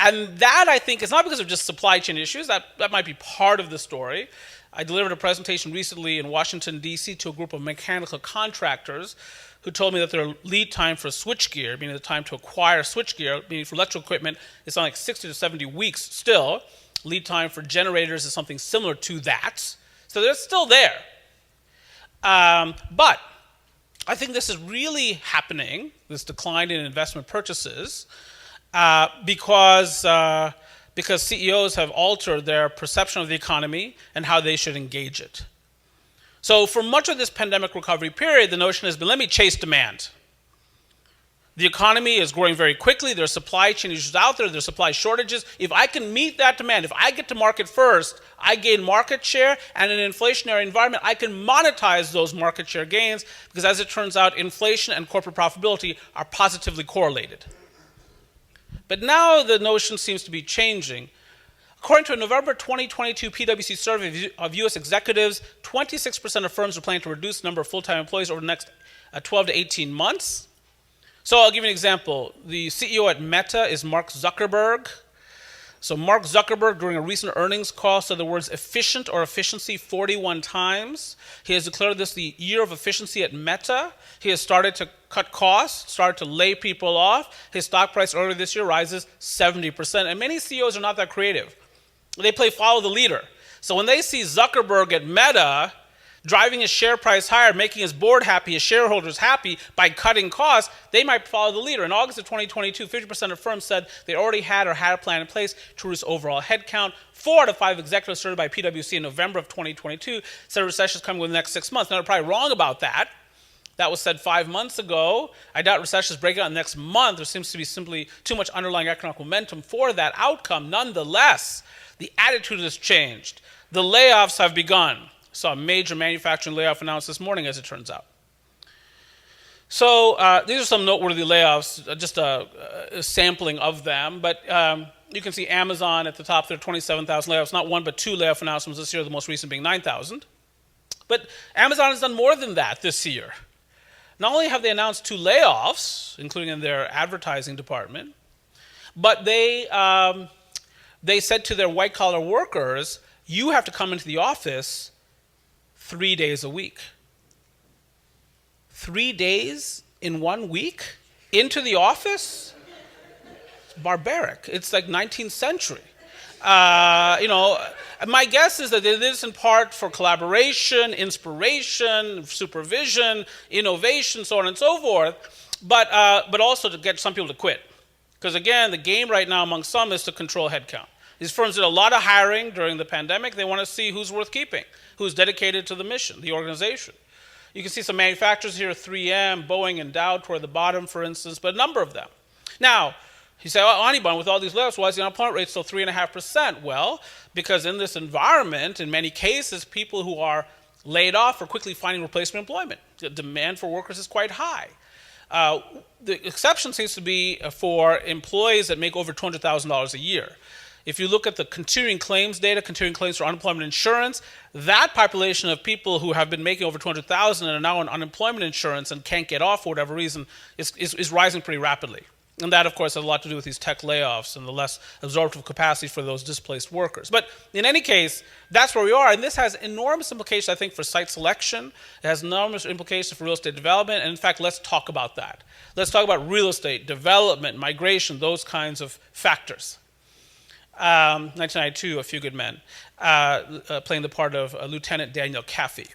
And that, I think, is not because of just supply chain issues. That might be part of the story. I delivered a presentation recently in Washington, D.C. to a group of mechanical contractors who told me that their lead time for switchgear, meaning the time to acquire switchgear, meaning for electrical equipment, is something like 60 to 70 weeks still. Lead time for generators is something similar to that. So they're still there. But I think this is really happening, this decline in investment purchases, because CEOs have altered their perception of the economy and how they should engage it. So for much of this pandemic recovery period, the notion has been, let me chase demand. The economy is growing very quickly. There are supply chain issues out there. There are supply shortages. If I can meet that demand, if I get to market first, I gain market share, and in an inflationary environment, I can monetize those market share gains because as it turns out, inflation and corporate profitability are positively correlated. But now the notion seems to be changing. According to a November 2022 PwC survey of U.S. executives, 26% of firms are planning to reduce the number of full-time employees over the next 12 to 18 months. So I'll give you an example. The CEO at Meta is Mark Zuckerberg. So Mark Zuckerberg, during a recent earnings call, said the words efficient or efficiency 41 times. He has declared this the year of efficiency at Meta. He has started to cut costs, started to lay people off. His stock price earlier this year rises 70%. And many CEOs are not that creative. They play follow the leader. So when they see Zuckerberg at Meta driving his share price higher, making his board happy, his shareholders happy by cutting costs, they might follow the leader. In August of 2022, 50% of firms said they already had or had a plan in place to reduce overall headcount. 4 out of 5 executives surveyed by PwC in November of 2022 said a recession is coming within the next 6 months. Now, they're probably wrong about that. That was said 5 months ago. I doubt recessions break out in the next month. There seems to be simply too much underlying economic momentum for that outcome. Nonetheless, the attitude has changed. The layoffs have begun. Saw a major manufacturing layoff announced this morning, as it turns out. So these are some noteworthy layoffs, just a sampling of them. But you can see Amazon at the top there, 27,000 layoffs. Not one, but 2 layoff announcements this year, the most recent being 9,000. But Amazon has done more than that this year. Not only have they announced 2 layoffs, including in their advertising department, but they said to their white-collar workers, you have to come into the office 3 days a week. 3 days in 1 week into the office? It's barbaric. It's like 19th century. My guess is that it is in part for collaboration, inspiration, supervision, innovation, so on and so forth, but also to get some people to quit. Because again, the game right now among some is to control headcount. These firms did a lot of hiring during the pandemic. They want to see who's worth keeping, who's dedicated to the mission, the organization. You can see some manufacturers here, 3M, Boeing, and Dow toward the bottom, for instance, but a number of them. Now, you say, Anirban, with all these layoffs, why is the unemployment rate still 3.5%? Well, because in this environment, in many cases, people who are laid off are quickly finding replacement employment. The demand for workers is quite high. The exception seems to be for employees that make over $200,000 a year. If you look at the continuing claims data, continuing claims for unemployment insurance, that population of people who have been making over $200,000 and are now on unemployment insurance and can't get off for whatever reason is rising pretty rapidly. And that, of course, has a lot to do with these tech layoffs and the less absorptive capacity for those displaced workers. But in any case, that's where we are. And this has enormous implications, I think, for site selection. It has enormous implications for real estate development. And in fact, let's talk about that. Let's talk about real estate, development, migration, those kinds of factors. 1992, A Few Good Men, playing the part of Lieutenant Daniel Caffey.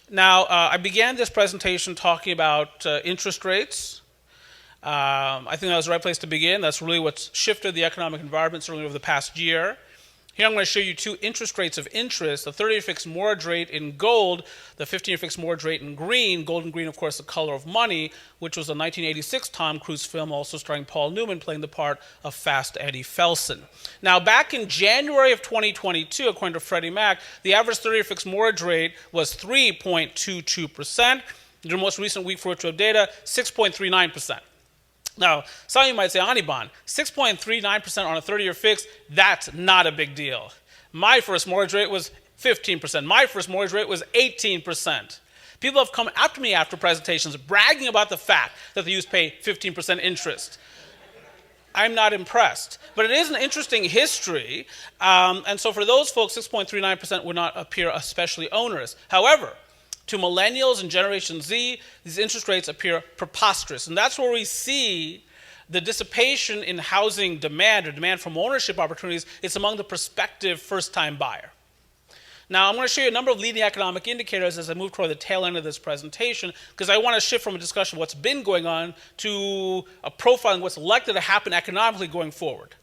Now, I began this presentation talking about interest rates. I think that was the right place to begin. That's really what's shifted the economic environment, certainly over the past year. Here I'm going to show you 2 interest rates of interest, the 30-year fixed mortgage rate in gold, the 15-year fixed mortgage rate in green. Gold and green, of course, the color of money, which was a 1986 Tom Cruise film, also starring Paul Newman playing the part of Fast Eddie Felson. Now, back in January of 2022, according to Freddie Mac, the average 30-year fixed mortgage rate was 3.22%. The most recent week for which we have data, 6.39%. Now, some of you might say, Anirban, 6.39% on a 30-year fix, that's not a big deal. My first mortgage rate was 15%. My first mortgage rate was 18%. People have come after me after presentations bragging about the fact that they used to pay 15% interest. I'm not impressed. But it is an interesting history. And so for those folks, 6.39% would not appear especially onerous. However, to millennials and Generation Z, these interest rates appear preposterous. And that's where we see the dissipation in housing demand or demand from ownership opportunities. It's among the prospective first-time buyer. Now, I'm going to show you a number of leading economic indicators as I move toward the tail end of this presentation, because I want to shift from a discussion of what's been going on to a profile of what's likely to happen economically going forward.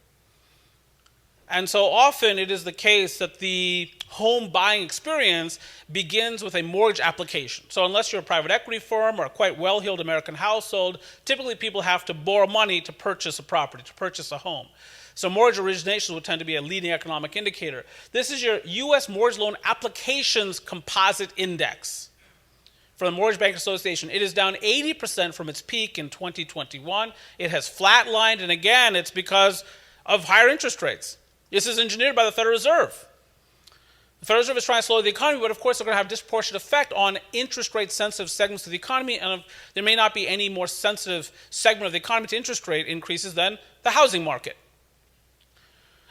And so often it is the case that the home buying experience begins with a mortgage application. So unless you're a private equity firm or a quite well-heeled American household, typically people have to borrow money to purchase a property, to purchase a home. So mortgage originations would tend to be a leading economic indicator. This is your U.S. mortgage loan applications composite index from the Mortgage Bankers Association. It is down 80% from its peak in 2021. It has flatlined, and again, it's because of higher interest rates. This is engineered by the Federal Reserve. The Federal Reserve is trying to slow the economy, but of course they're going to have a disproportionate effect on interest rate sensitive segments of the economy, and there may not be any more sensitive segment of the economy to interest rate increases than the housing market.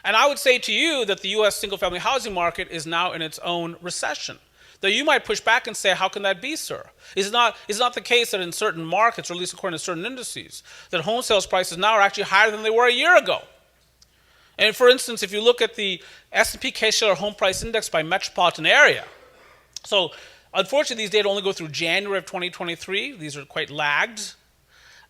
And I would say to you that the U.S. single-family housing market is now in its own recession. Though you might push back and say, how can that be, sir? Is it not the case that in certain markets, or at least according to certain indices, that home sales prices now are actually higher than they were a year ago? And for instance, if you look at the S&P Case-Shiller Home Price Index by metropolitan area, so unfortunately these data only go through January of 2023. These are quite lagged.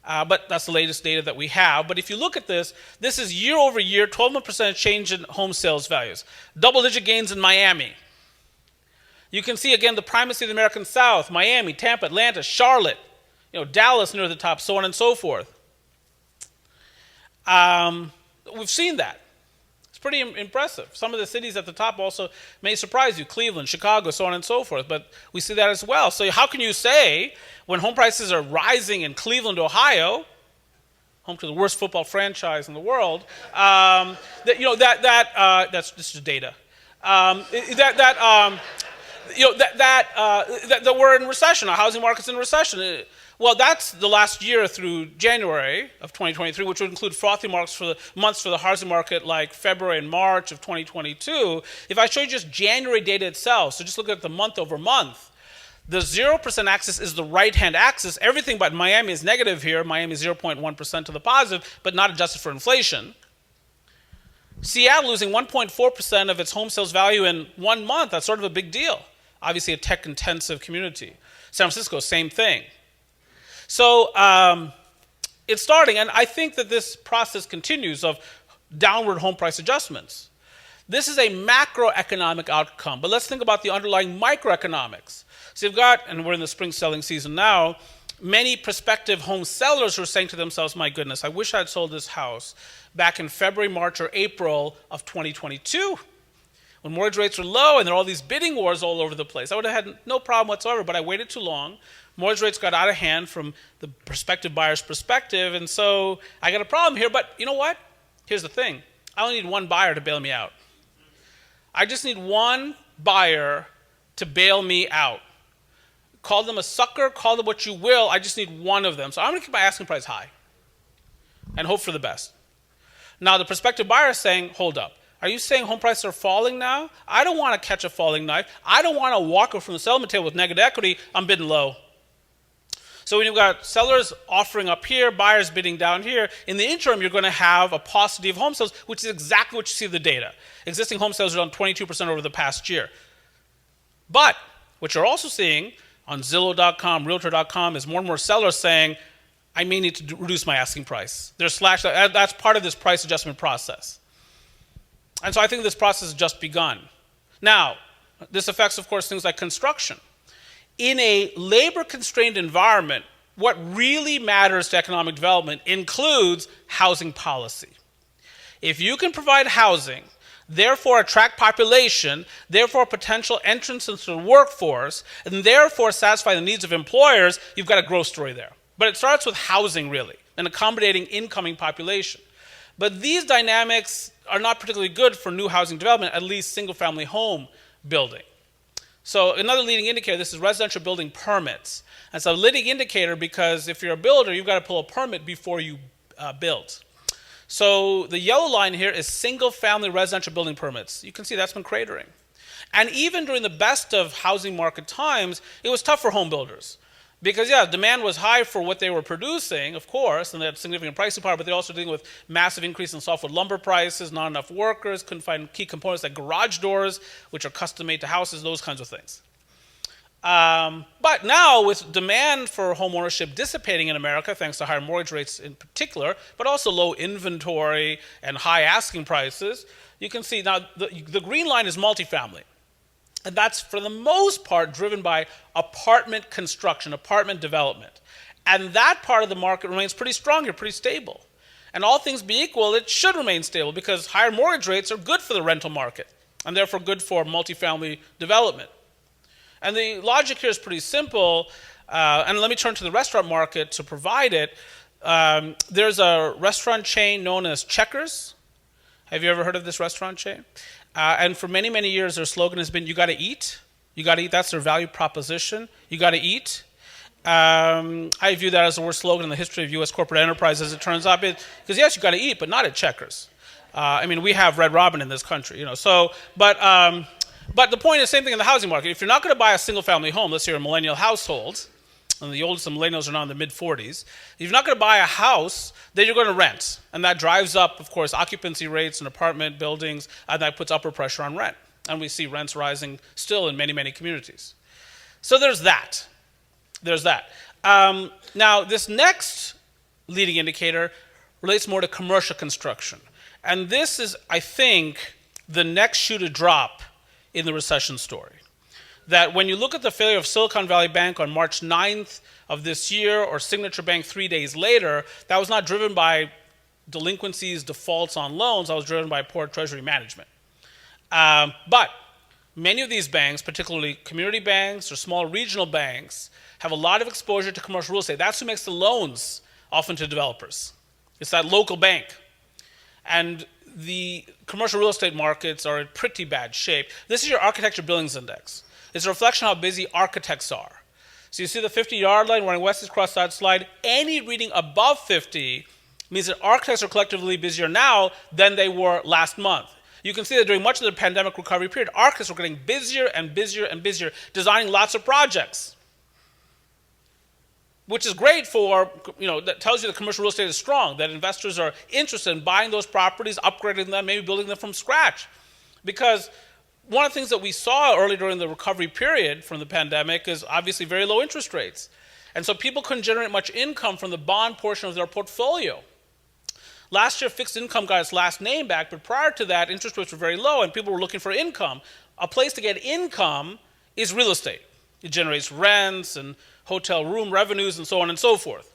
But that's the latest data that we have. But if you look at this, this is year over year, 12% change in home sales values. Double-digit gains in Miami. You can see, again, the primacy of the American South, Miami, Tampa, Atlanta, Charlotte, Dallas near the top, so on and so forth. We've seen that. It's pretty impressive. Some of the cities at the top also may surprise you, Cleveland, Chicago, so on and so forth, but we see that as well. So how can you say, when home prices are rising in Cleveland, Ohio, home to the worst football franchise in the world, that's just data. That we're in recession, our housing market's in recession. Well, that's the last year through January of 2023, which would include frothy months for the housing market like February and March of 2022. If I show you just January data itself, so just look at the month over month, the 0% axis is the right-hand axis. Everything but Miami is negative here. Miami is 0.1% to the positive, but not adjusted for inflation. Seattle losing 1.4% of its home sales value in 1 month. That's sort of a big deal. Obviously a tech-intensive community. San Francisco, same thing. So it's starting, and I think that this process continues of downward home price adjustments. This is a macroeconomic outcome, but let's think about the underlying microeconomics. So you've got, and we're in the spring selling season now, many prospective home sellers who are saying to themselves, my goodness, I wish I had sold this house back in February, March, or April of 2022, when mortgage rates were low and there are all these bidding wars all over the place. I would have had no problem whatsoever, but I waited too long. Mortgage rates got out of hand from the prospective buyer's perspective, and so I got a problem here. But you know what? Here's the thing. I only need one buyer to bail me out. I just need one buyer to bail me out. Call them a sucker, call them what you will. I just need one of them. So I'm going to keep my asking price high and hope for the best. Now, the prospective buyer is saying, hold up. Are you saying home prices are falling now? I don't want to catch a falling knife. I don't want to walk away from the settlement table with negative equity. I'm bidding low. So when you've got sellers offering up here, buyers bidding down here, in the interim, you're going to have a paucity of home sales, which is exactly what you see in the data. Existing home sales are down 22% over the past year. But what you're also seeing on Zillow.com, Realtor.com, is more and more sellers saying, I may need to reduce my asking price. That's part of this price adjustment process. And so I think this process has just begun. Now, this affects, of course, things like construction. In a labor-constrained environment, what really matters to economic development includes housing policy. If you can provide housing, therefore attract population, therefore potential entrance into the workforce, and therefore satisfy the needs of employers, you've got a growth story there. But it starts with housing, really, and accommodating incoming population. But these dynamics are not particularly good for new housing development, at least single-family home building. So another leading indicator, this is residential building permits. And it's a leading indicator because if you're a builder, you've got to pull a permit before you build. So the yellow line here is single-family residential building permits. You can see that's been cratering. And even during the best of housing market times, it was tough for home builders. Because, yeah, demand was high for what they were producing, of course, and they had significant pricing power, but they're also dealing with massive increase in softwood lumber prices, not enough workers, couldn't find key components like garage doors, which are custom-made to houses, those kinds of things. But now, with demand for home ownership dissipating in America, thanks to higher mortgage rates in particular, but also low inventory and high asking prices, you can see now the green line is multifamily. And that's, for the most part, driven by apartment construction, apartment development. And that part of the market remains pretty strong here, pretty stable. And all things being equal, it should remain stable because higher mortgage rates are good for the rental market and therefore good for multifamily development. And the logic here is pretty simple. And let me turn to the restaurant market to provide it. There's a restaurant chain known as Checkers. Have you ever heard of this restaurant chain? And for many, many years, their slogan has been, you got to eat. You got to eat. That's their value proposition. You got to eat. I view that as the worst slogan in the history of U.S. corporate enterprise, as it turns out. Because yes, you got to eat, but not at Checkers. I mean, we have Red Robin in this country, you know. So, but the point is, same thing in the housing market. If you're not going to buy a single-family home, let's say you're a millennial household, and the oldest of millennials are now in the mid-40s, if you're not going to buy a house, then you're going to rent. And that drives up, of course, occupancy rates in apartment buildings, and that puts upward pressure on rent. And we see rents rising still in many, many communities. So there's that. Now, this next leading indicator relates more to commercial construction. And this is, I think, the next shoe to drop in the recession story. That when you look at the failure of Silicon Valley Bank on March 9th of this year, or Signature Bank 3 days later, that was not driven by delinquencies, defaults on loans, that was driven by poor treasury management. But many of these banks, particularly community banks or small regional banks, have a lot of exposure to commercial real estate. That's who makes the loans often to developers. It's that local bank. And the commercial real estate markets are in pretty bad shape. This is your Architecture Billings Index. It's a reflection of how busy architects are. So you see the 50-yard line running west across that slide. Any reading above 50 means that architects are collectively busier now than they were last month. You can see that during much of the pandemic recovery period, architects were getting busier and busier and busier, designing lots of projects, which is great for, that tells you that commercial real estate is strong, that investors are interested in buying those properties, upgrading them, maybe building them from scratch. Because one of the things that we saw early during the recovery period from the pandemic is obviously very low interest rates. And so people couldn't generate much income from the bond portion of their portfolio. Last year, fixed income got its last name back, but prior to that, interest rates were very low and people were looking for income. A place to get income is real estate. It generates rents and hotel room revenues and so on and so forth.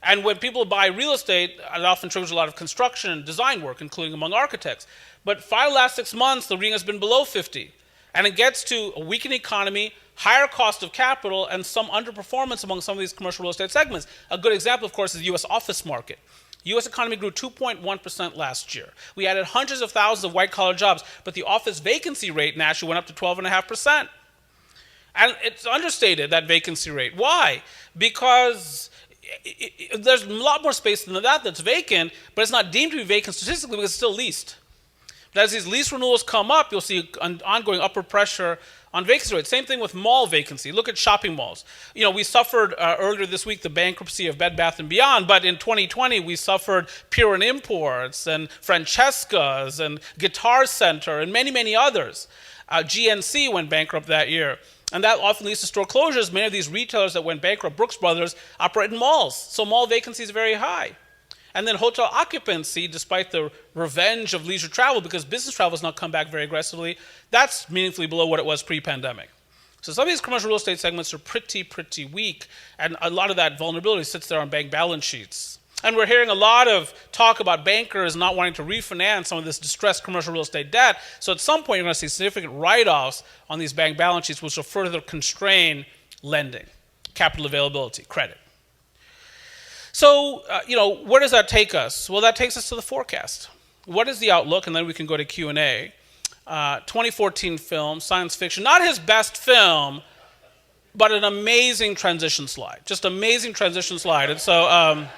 And when people buy real estate, it often triggers a lot of construction and design work, including among architects. But for the last 6 months, the reading has been below 50. And it gets to a weakened economy, higher cost of capital, and some underperformance among some of these commercial real estate segments. A good example, of course, is the U.S. office market. U.S. economy grew 2.1% last year. We added hundreds of thousands of white-collar jobs, but the office vacancy rate nationally went up to 12.5%. And it's understated, that vacancy rate. Why? Because there's a lot more space than that that's vacant, but it's not deemed to be vacant statistically because it's still leased. But as these lease renewals come up, you'll see an ongoing upward pressure on vacancy rates. Same thing with mall vacancy. Look at shopping malls. We suffered earlier this week the bankruptcy of Bed Bath & Beyond, but in 2020 we suffered Pure & Imports and Francesca's and Guitar Center and many, many others. GNC went bankrupt that year. And that often leads to store closures. Many of these retailers that went bankrupt, Brooks Brothers, operate in malls. So mall vacancy is very high. And then hotel occupancy, despite the revenge of leisure travel, because business travel has not come back very aggressively, that's meaningfully below what it was pre-pandemic. So some of these commercial real estate segments are pretty weak, and a lot of that vulnerability sits there on bank balance sheets. And we're hearing a lot of talk about bankers not wanting to refinance some of this distressed commercial real estate debt. So at some point, you're going to see significant write-offs on these bank balance sheets, which will further constrain lending, capital availability, credit. So, where does that take us? Well, that takes us to the forecast. What is the outlook? And then we can go to Q&A. 2014 film, science fiction, not his best film, but an amazing transition slide, just amazing transition slide. And so,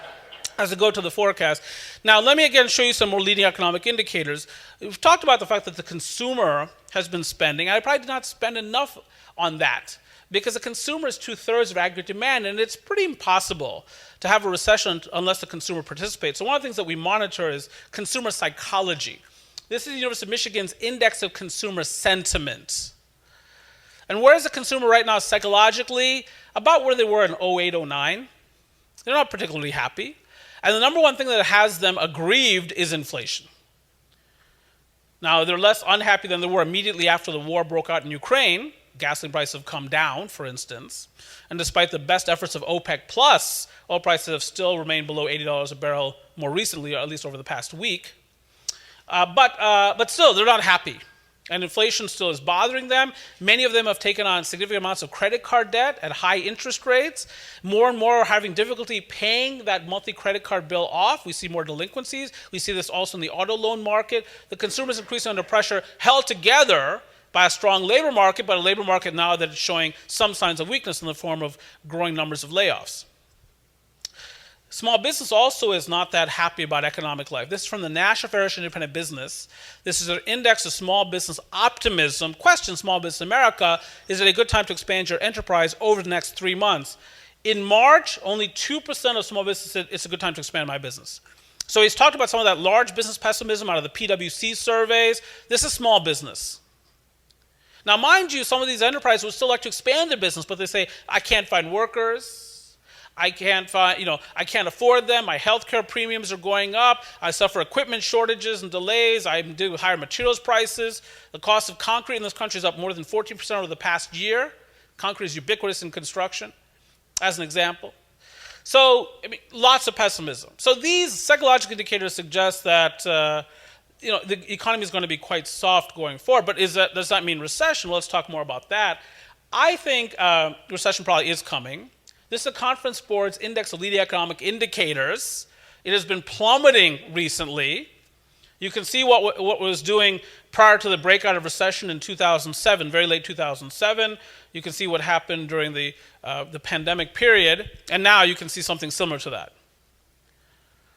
as we go to the forecast. Now, let me again show you some more leading economic indicators. We've talked about the fact that the consumer has been spending. I probably did not spend enough on that because the consumer is 2/3 of aggregate demand, and it's pretty impossible to have a recession unless the consumer participates. So one of the things that we monitor is consumer psychology. This is the University of Michigan's Index of Consumer Sentiment. And where is the consumer right now psychologically? About where they were in 08, 09. They're not particularly happy. And the number one thing that has them aggrieved is inflation. Now, they're less unhappy than they were immediately after the war broke out in Ukraine. Gasoline prices have come down, for instance. And despite the best efforts of OPEC+, oil prices have still remained below $80 a barrel more recently, or at least over the past week. But still, they're not happy. And inflation still is bothering them. Many of them have taken on significant amounts of credit card debt at high interest rates. More and more are having difficulty paying that monthly credit card bill off. We see more delinquencies. We see this also in the auto loan market. The consumer is increasingly under pressure, held together by a strong labor market, but a labor market now that is showing some signs of weakness in the form of growing numbers of layoffs. Small business also is not that happy about economic life. This is from the National Federation of Independent Business. This is an index of small business optimism. Question, small business in America, is it a good time to expand your enterprise over the next 3 months? In March, only 2% of small businesses said it's a good time to expand my business. So he's talked about some of that large business pessimism out of the PwC surveys. This is small business. Now, mind you, some of these enterprises would still like to expand their business, but they say, I can't find workers. I can't afford them. My healthcare premiums are going up. I suffer equipment shortages and delays. I'm dealing with higher materials prices. The cost of concrete in this country is up more than 14% over the past year. Concrete is ubiquitous in construction, as an example. So, lots of pessimism. So these psychological indicators suggest that the economy is going to be quite soft going forward. But does that mean recession? Well, let's talk more about that. I think recession probably is coming. This is the Conference Board's Index of Leading Economic Indicators. It has been plummeting recently. You can see what it was doing prior to the breakout of recession in 2007, very late 2007. You can see what happened during the pandemic period, and now you can see something similar to that.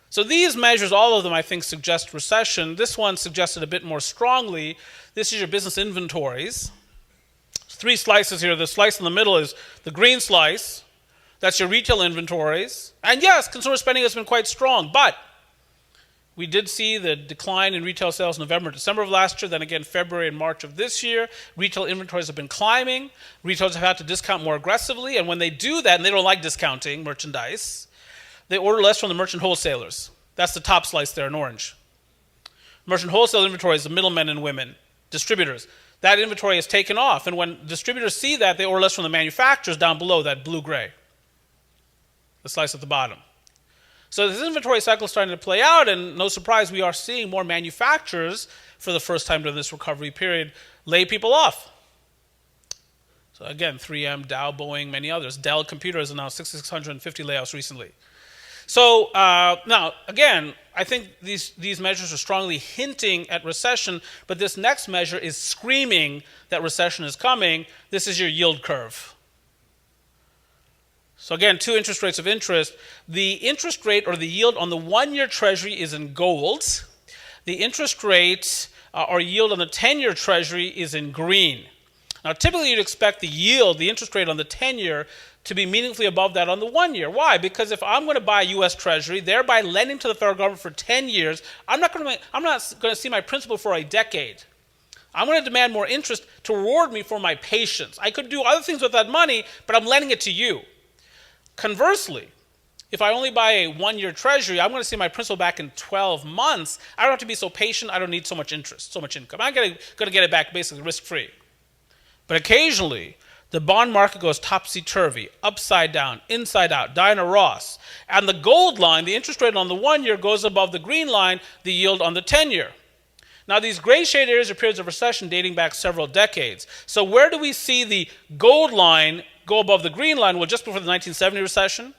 So these measures, all of them, I think, suggest recession. This one suggested a bit more strongly. This is your business inventories. 3 slices here. The slice in the middle is the green slice. That's your retail inventories. And yes, consumer spending has been quite strong, but we did see the decline in retail sales November, December of last year, then again February and March of this year. Retail inventories have been climbing. Retailers have had to discount more aggressively, and when they do that, and they don't like discounting merchandise, they order less from the merchant wholesalers. That's the top slice there in orange. Merchant wholesale inventory is the middlemen and women, distributors. That inventory is taken off, and when distributors see that, they order less from the manufacturers down below, that blue-gray, the slice at the bottom. So this inventory cycle is starting to play out, and no surprise, we are seeing more manufacturers, for the first time during this recovery period, lay people off. So again, 3M, Dow, Boeing, many others. Dell Computers announced 6,650 layoffs recently. So now, again, I think these measures are strongly hinting at recession, but this next measure is screaming that recession is coming. This is your yield curve. So again, 2 interest rates of interest. The interest rate or the yield on the 1-year Treasury is in gold. The interest rate or yield on the 10-year Treasury is in green. Now, typically you'd expect the yield, the interest rate on the 10-year, to be meaningfully above that on the 1-year. Why? Because if I'm going to buy a U.S. Treasury, thereby lending to the federal government for 10 years, I'm not going to see my principal for a decade. I'm going to demand more interest to reward me for my patience. I could do other things with that money, but I'm lending it to you. Conversely, if I only buy a 1-year Treasury, I'm going to see my principal back in 12 months. I don't have to be so patient. I don't need so much interest, so much income. I'm going to get it back basically risk-free. But occasionally, the bond market goes topsy-turvy, upside down, inside out, Diana Ross. And the gold line, the interest rate on the 1-year, goes above the green line, the yield on the 10-year. Now, these gray shaded areas are periods of recession dating back several decades. So where do we see the gold line go above the green line? Well, just before the 1970 recession,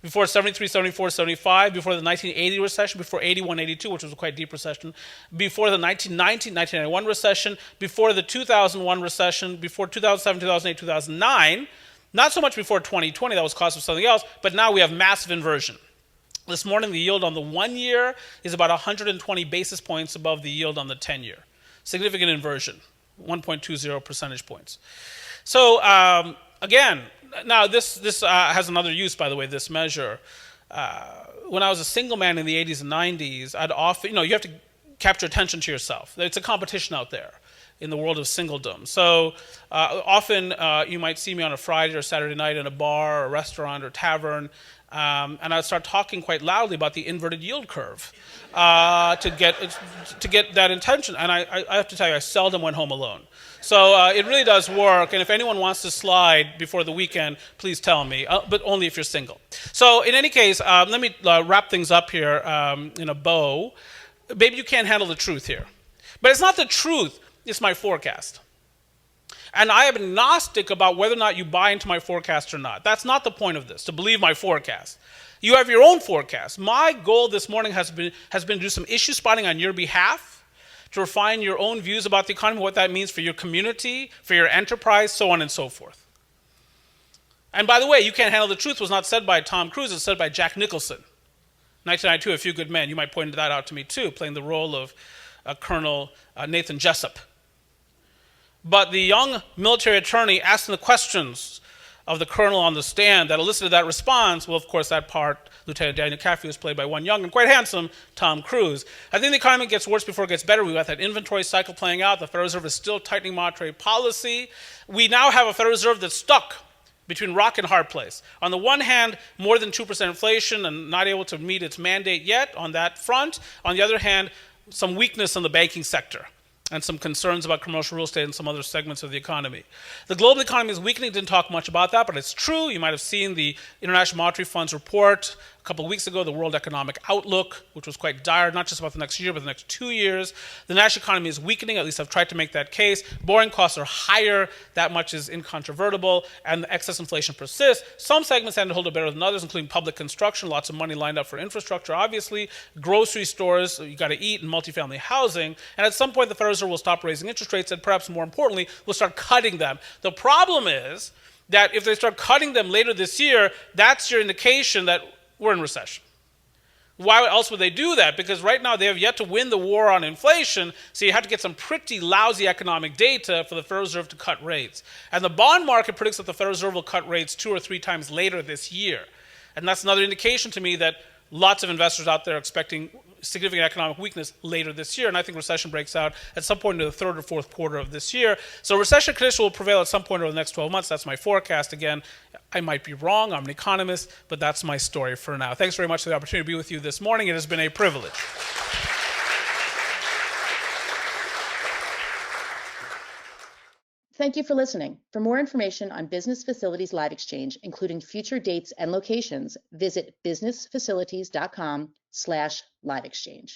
before 73, 74, 75, before the 1980 recession, before 81, 82, which was a quite deep recession, before the 1990, 1991 recession, before the 2001 recession, before 2007, 2008, 2009, not so much before 2020, that was caused by something else, but now we have massive inversion. This morning, the yield on the 1-year is about 120 basis points above the yield on the 10-year. Significant inversion, 1.20 percentage points. So, again, now this has another use, by the way, this measure. When I was a single man in the 80s and 90s, I'd often, you have to capture attention to yourself. It's a competition out there in the world of singledom. So often you might see me on a Friday or Saturday night in a bar or restaurant or tavern, and I'd start talking quite loudly about the inverted yield curve to get that attention. And I have to tell you, I seldom went home alone. So it really does work, and if anyone wants to slide before the weekend, please tell me, but only if you're single. So in any case, let me wrap things up here in a bow. Maybe you can't handle the truth here. But it's not the truth, it's my forecast. And I am agnostic about whether or not you buy into my forecast or not. That's not the point of this, to believe my forecast. You have your own forecast. My goal this morning has been to do some issue spotting on your behalf, to refine your own views about the economy, what that means for your community, for your enterprise, so on and so forth. And by the way, you can't handle the truth was not said by Tom Cruise, it's said by Jack Nicholson. 1992, A Few Good Men. You might point that out to me too, playing the role of Colonel Nathan Jessup. But the young military attorney asking the questions of the colonel on the stand that elicited that response, well, of course, that part, Lieutenant Daniel Caffey, was played by one young and quite handsome Tom Cruise. I think the economy gets worse before it gets better. We've got that inventory cycle playing out. The Federal Reserve is still tightening monetary policy. We now have a Federal Reserve that's stuck between rock and hard place. On the one hand, more than 2% inflation and not able to meet its mandate yet on that front. On the other hand, some weakness in the banking sector and some concerns about commercial real estate and some other segments of the economy. The global economy is weakening. Didn't talk much about that, but it's true. You might have seen the International Monetary Fund's report a couple of weeks ago, the World Economic Outlook, which was quite dire, not just about the next year, but the next 2 years. The national economy is weakening. At least I've tried to make that case. Borrowing costs are higher. That much is incontrovertible, and the excess inflation persists. Some segments tend to hold it better than others, including public construction, lots of money lined up for infrastructure, obviously, grocery stores, you got to eat, and multifamily housing. And at some point, the Federal Reserve will stop raising interest rates, and perhaps more importantly, will start cutting them. The problem is that if they start cutting them later this year, that's your indication that we're in recession. Why else would they do that? Because right now they have yet to win the war on inflation, so you have to get some pretty lousy economic data for the Federal Reserve to cut rates. And the bond market predicts that the Federal Reserve will cut rates 2 or 3 times later this year. And that's another indication to me that lots of investors out there are expecting significant economic weakness later this year, and I think recession breaks out at some point in the third or fourth quarter of this year. So recession conditions will prevail at some point over the next 12 months. That's my forecast. Again, I might be wrong. I'm an economist, but that's my story for now. Thanks very much for the opportunity to be with you this morning. It has been a privilege. Thank you for listening. For more information on Business Facilities LiveXchange, including future dates and locations, visit businessfacilities.com/LiveExchange.